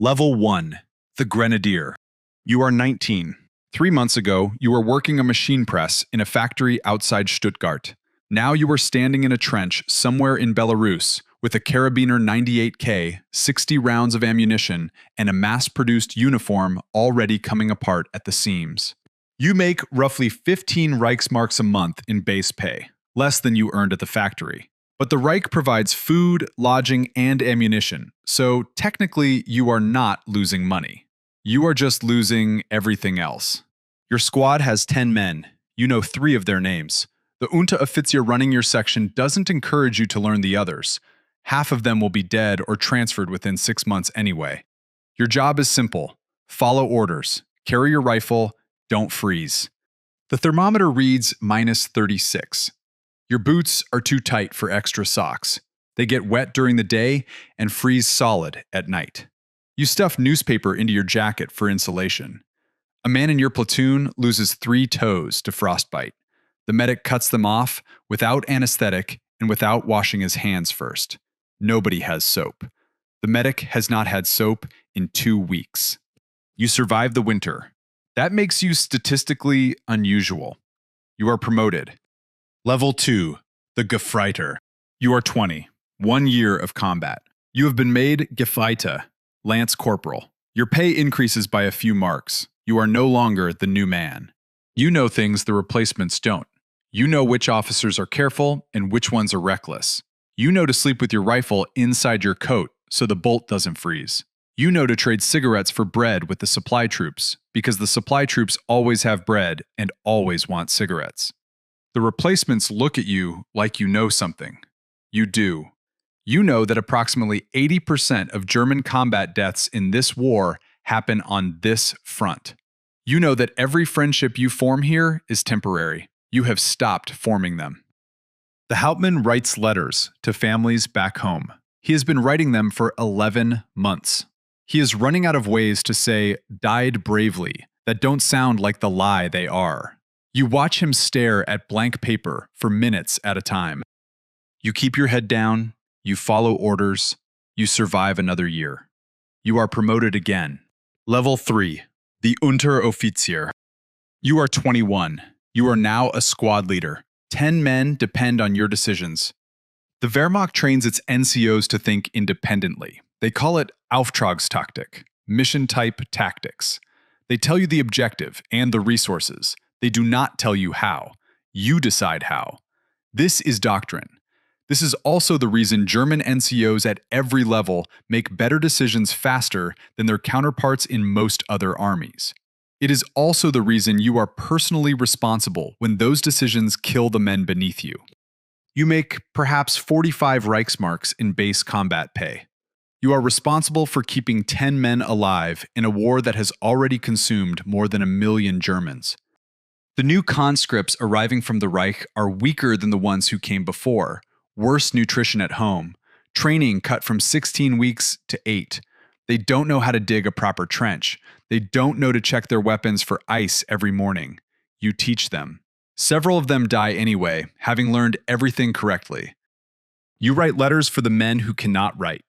Level 1. The Grenadier. You are 19. 3 months ago, you were working a machine press in a factory outside Stuttgart. Now you are standing in a trench somewhere in Belarus with a Carabiner 98K, 60 rounds of ammunition, and a mass-produced uniform already coming apart at the seams. You make roughly 15 Reichsmarks a month in base pay, less than you earned at the factory. But the Reich provides food, lodging, and ammunition, so technically you are not losing money. You are just losing everything else. Your squad has 10 men. You know 3 of their names. The Unteroffizier running your section doesn't encourage you to learn the others. Half of them will be dead or transferred within 6 months anyway. Your job is simple. Follow orders. Carry your rifle. Don't freeze. The thermometer reads -36. Your boots are too tight for extra socks. They get wet during the day and freeze solid at night. You stuff newspaper into your jacket for insulation. A man in your platoon loses 3 toes to frostbite. The medic cuts them off without anesthetic and without washing his hands first. Nobody has soap. The medic has not had soap in 2 weeks. You survive the winter. That makes you statistically unusual. You are promoted. Level 2. The Gefreiter. You are 20. 1 year of combat. You have been made Gefreiter, Lance Corporal. Your pay increases by a few marks. You are no longer the new man. You know things the replacements don't. You know which officers are careful and which ones are reckless. You know to sleep with your rifle inside your coat so the bolt doesn't freeze. You know to trade cigarettes for bread with the supply troops because the supply troops always have bread and always want cigarettes. The replacements look at you like you know something. You do. You know that approximately 80% of German combat deaths in this war happen on this front. You know that every friendship you form here is temporary. You have stopped forming them. The Hauptmann writes letters to families back home. He has been writing them for 11 months. He is running out of ways to say "died bravely" that don't sound like the lie they are. You watch him stare at blank paper for minutes at a time. You keep your head down, you follow orders, you survive another year. You are promoted again. Level 3. The Unteroffizier. You are 21. You are now a squad leader. 10 men depend on your decisions. The Wehrmacht trains its NCOs to think independently. They call it Auftragstaktik, mission-type tactics. They tell you the objective and the resources. They do not tell you how. You decide how. This is doctrine. This is also the reason German NCOs at every level make better decisions faster than their counterparts in most other armies. It is also the reason you are personally responsible when those decisions kill the men beneath you. You make perhaps 45 Reichsmarks in base combat pay. You are responsible for keeping 10 men alive in a war that has already consumed more than 1 million Germans. The new conscripts arriving from the Reich are weaker than the ones who came before, worse nutrition at home, training cut from 16 weeks to 8. They don't know how to dig a proper trench. They don't know to check their weapons for ice every morning. You teach them. Several of them die anyway, having learned everything correctly. You write letters for the men who cannot write.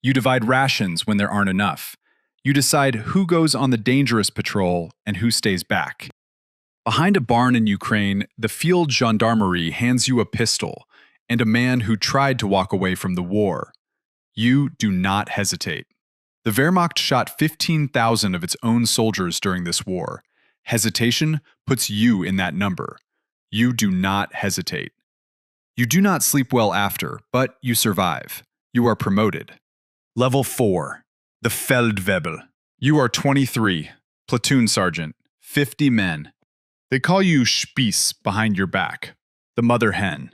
You divide rations when there aren't enough. You decide who goes on the dangerous patrol and who stays back. Behind a barn in Ukraine, the field gendarmerie hands you a pistol and a man who tried to walk away from the war. You do not hesitate. The Wehrmacht shot 15,000 of its own soldiers during this war. Hesitation puts you in that number. You do not hesitate. You do not sleep well after, but you survive. You are promoted. Level 4. The Feldwebel. You are 23, platoon sergeant, 50 men. They call you Spieß behind your back, the mother hen.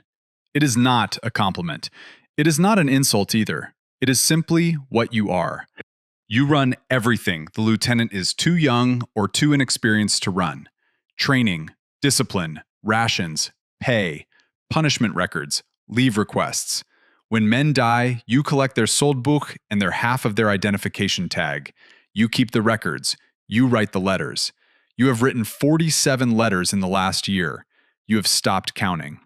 It is not a compliment. It is not an insult either. It is simply what you are. You run everything the lieutenant is too young or too inexperienced to run. Training, discipline, rations, pay, punishment records, leave requests. When men die, you collect their Soldbuch and their half of their identification tag. You keep the records. You write the letters. You have written 47 letters in the last year. You have stopped counting.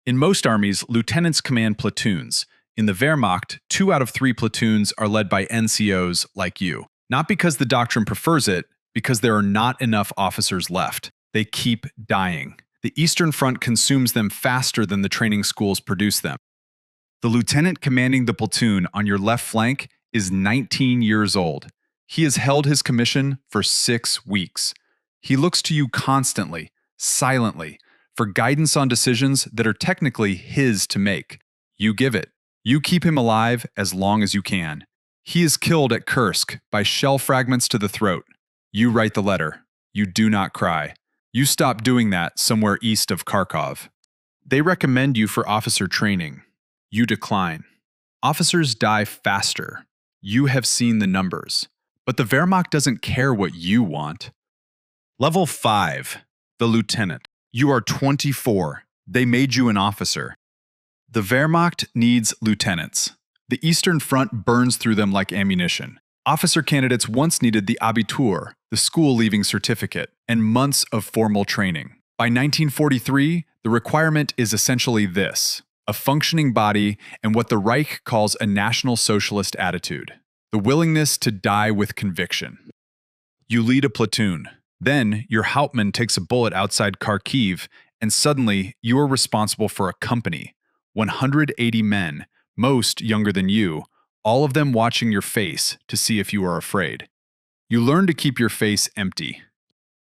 In most armies, lieutenants command platoons. In the Wehrmacht, 2 out of 3 platoons are led by NCOs like you. Not because the doctrine prefers it, because there are not enough officers left. They keep dying. The Eastern Front consumes them faster than the training schools produce them. The lieutenant commanding the platoon on your left flank is 19 years old. He has held his commission for 6 weeks. He looks to you constantly, silently, for guidance on decisions that are technically his to make. You give it. You keep him alive as long as you can. He is killed at Kursk by shell fragments to the throat. You write the letter. You do not cry. You stop doing that somewhere east of Kharkov. They recommend you for officer training. You decline. Officers die faster. You have seen the numbers. But the Wehrmacht doesn't care what you want. Level 5. The lieutenant. You are 24. They made you an officer. The Wehrmacht needs lieutenants. The Eastern Front burns through them like ammunition. Officer candidates once needed the Abitur, the school-leaving certificate, and months of formal training. By 1943, the requirement is essentially this: a functioning body and what the Reich calls a National Socialist attitude, the willingness to die with conviction. You lead a platoon. Then your Hauptmann takes a bullet outside Kharkiv, and suddenly you are responsible for a company, 180 men, most younger than you, all of them watching your face to see if you are afraid. You learn to keep your face empty.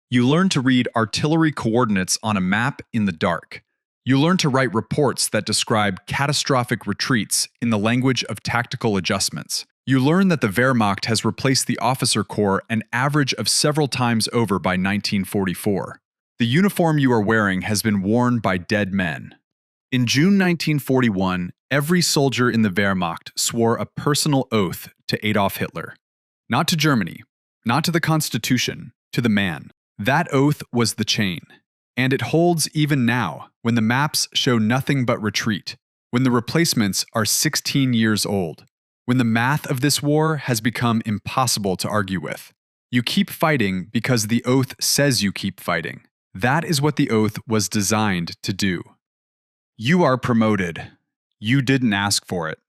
You learn to read artillery coordinates on a map in the dark. You learn to write reports that describe catastrophic retreats in the language of tactical adjustments. You learn that the Wehrmacht has replaced the officer corps an average of several times over by 1944. The uniform you are wearing has been worn by dead men. In June 1941, every soldier in the Wehrmacht swore a personal oath to Adolf Hitler. Not to Germany, not to the Constitution, to the man. That oath was the chain. And it holds even now, when the maps show nothing but retreat, when the replacements are 16 years old, when the math of this war has become impossible to argue with. You keep fighting because the oath says you keep fighting. That is what the oath was designed to do. You are promoted. You didn't ask for it.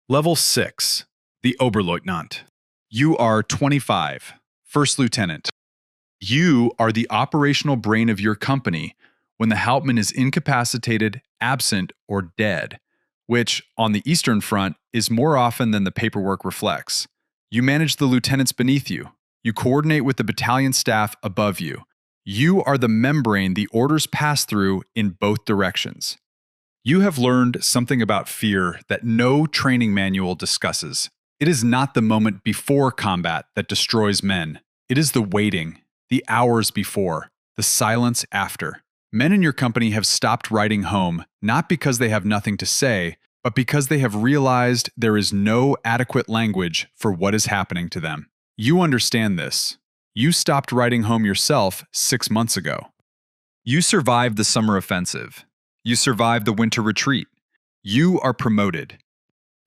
Level 6. The Oberleutnant. You are 25. First Lieutenant. You are the operational brain of your company when the Hauptmann is incapacitated, absent, or dead, which, on the Eastern Front, is more often than the paperwork reflects. You manage the lieutenants beneath you. You coordinate with the battalion staff above you. You are the membrane the orders pass through in both directions. You have learned something about fear that no training manual discusses. It is not the moment before combat that destroys men. It is the waiting, the hours before, the silence after. Men in your company have stopped writing home, not because they have nothing to say, but because they have realized there is no adequate language for what is happening to them. You understand this. You stopped writing home yourself 6 months ago. You survived the summer offensive. You survived the winter retreat. You are promoted.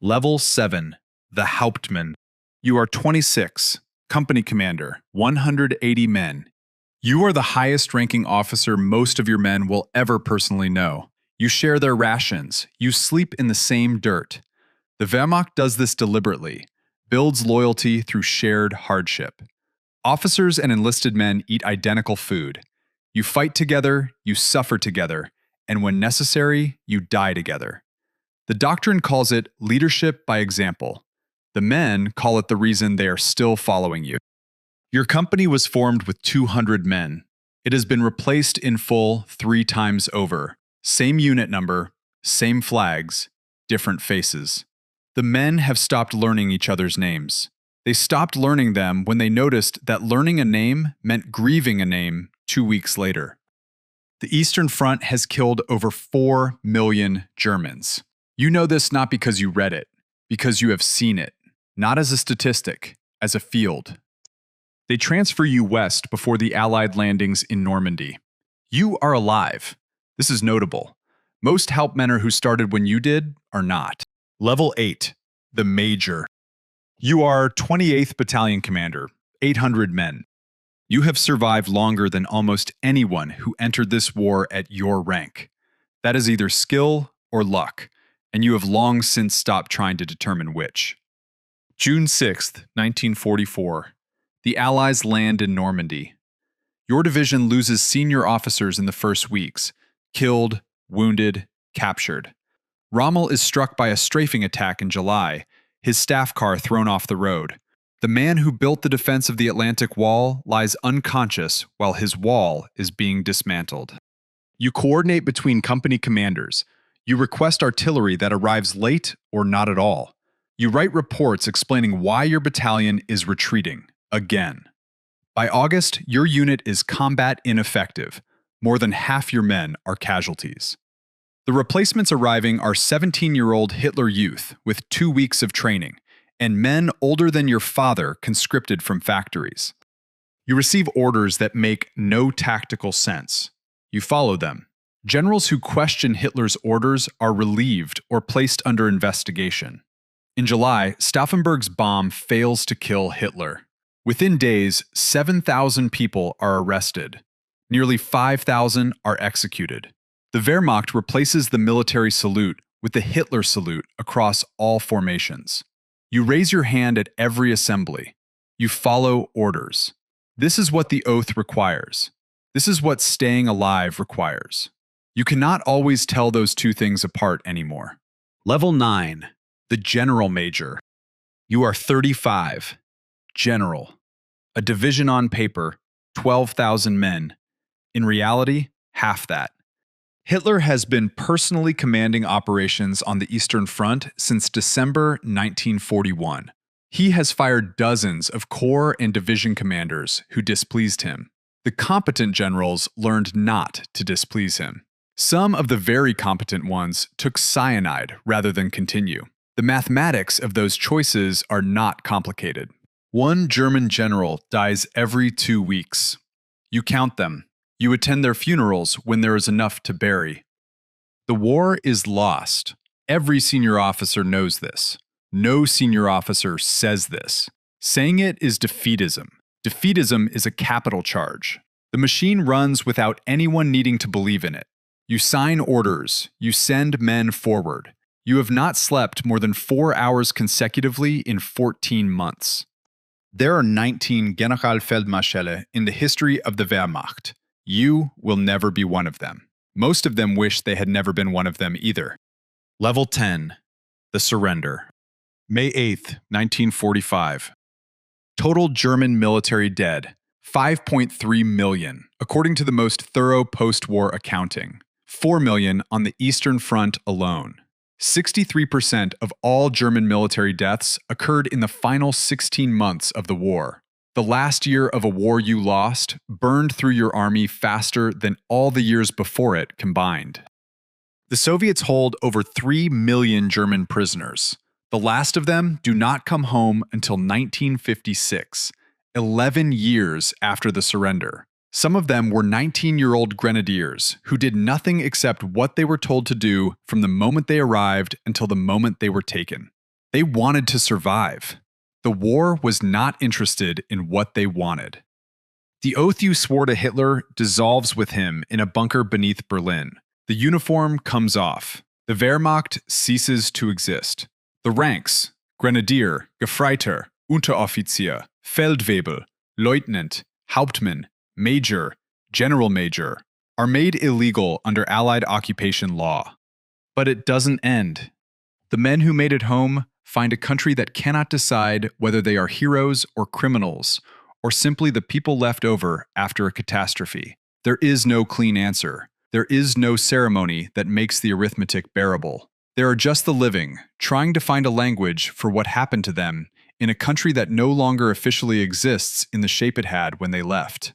Level 7. The Hauptmann. You are 26. Company commander. 180 men. You are the highest-ranking officer most of your men will ever personally know. You share their rations. You sleep in the same dirt. The Wehrmacht does this deliberately, builds loyalty through shared hardship. Officers and enlisted men eat identical food. You fight together, you suffer together, and when necessary, you die together. The doctrine calls it leadership by example. The men call it the reason they are still following you. Your company was formed with 200 men. It has been replaced in full 3 times over. Same unit number, same flags, different faces. The men have stopped learning each other's names. They stopped learning them when they noticed that learning a name meant grieving a name 2 weeks later. The Eastern Front has killed over 4 million Germans. You know this not because you read it, because you have seen it, not as a statistic, as a field. They transfer you west before the Allied landings in Normandy. You are alive. This is notable. Most Hauptmänner who started when you did are not. Level 8. The Major. You are 28th Battalion Commander, 800 men. You have survived longer than almost anyone who entered this war at your rank. That is either skill or luck, and you have long since stopped trying to determine which. June 6th, 1944. The Allies land in Normandy. Your division loses senior officers in the first weeks. Killed, wounded, captured. Rommel is struck by a strafing attack in July, his staff car thrown off the road. The man who built the defense of the Atlantic Wall lies unconscious while his wall is being dismantled. You coordinate between company commanders. You request artillery that arrives late or not at all. You write reports explaining why your battalion is retreating, again. By August, your unit is combat ineffective. More than half your men are casualties. The replacements arriving are 17-year-old Hitler youth with 2 weeks of training, and men older than your father conscripted from factories. You receive orders that make no tactical sense. You follow them. Generals who question Hitler's orders are relieved or placed under investigation. In July, Stauffenberg's bomb fails to kill Hitler. Within days, 7,000 people are arrested. Nearly 5,000 are executed. The Wehrmacht replaces the military salute with the Hitler salute across all formations. You raise your hand at every assembly. You follow orders. This is what the oath requires. This is what staying alive requires. You cannot always tell those two things apart anymore. Level 9. The Generalmajor. You are 35. General. A division on paper, 12,000 men. In reality, half that. Hitler has been personally commanding operations on the Eastern Front since December 1941. He has fired dozens of corps and division commanders who displeased him. The competent generals learned not to displease him. Some of the very competent ones took cyanide rather than continue. The mathematics of those choices are not complicated. One German general dies every 2 weeks. You count them. You attend their funerals when there is enough to bury. The war is lost. Every senior officer knows this. No senior officer says this. Saying it is defeatism. Defeatism is a capital charge. The machine runs without anyone needing to believe in it. You sign orders. You send men forward. You have not slept more than 4 hours consecutively in 14 months. There are 19 Generalfeldmarschälle in the history of the Wehrmacht. You will never be one of them. Most of them wish they had never been one of them either. Level 10. The Surrender. May 8th, 1945. Total German military dead, 5.3 million, according to the most thorough post-war accounting. 4 million on the Eastern Front alone. 63% of all German military deaths occurred in the final 16 months of the war. The last year of a war you lost burned through your army faster than all the years before it combined. The Soviets hold over 3 million German prisoners. The last of them do not come home until 1956, 11 years after the surrender. Some of them were 19-year-old grenadiers who did nothing except what they were told to do from the moment they arrived until the moment they were taken. They wanted to survive. The war was not interested in what they wanted. The oath you swore to Hitler dissolves with him in a bunker beneath Berlin. The uniform comes off. The Wehrmacht ceases to exist. The ranks, Grenadier, Gefreiter, Unteroffizier, Feldwebel, Leutnant, Hauptmann, Major, Generalmajor, are made illegal under Allied occupation law. But it doesn't end. The men who made it home find a country that cannot decide whether they are heroes or criminals, or simply the people left over after a catastrophe. There is no clean answer. There is no ceremony that makes the arithmetic bearable. There are just the living, trying to find a language for what happened to them in a country that no longer officially exists in the shape it had when they left.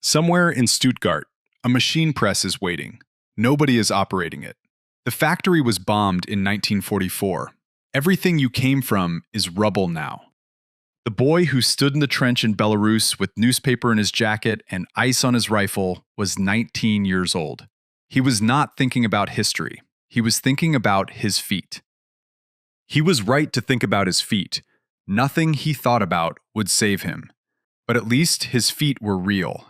Somewhere in Stuttgart, a machine press is waiting. Nobody is operating it. The factory was bombed in 1944. Everything you came from is rubble now. The boy who stood in the trench in Belarus with newspaper in his jacket and ice on his rifle was 19 years old. He was not thinking about history. He was thinking about his feet. He was right to think about his feet. Nothing he thought about would save him. But at least his feet were real.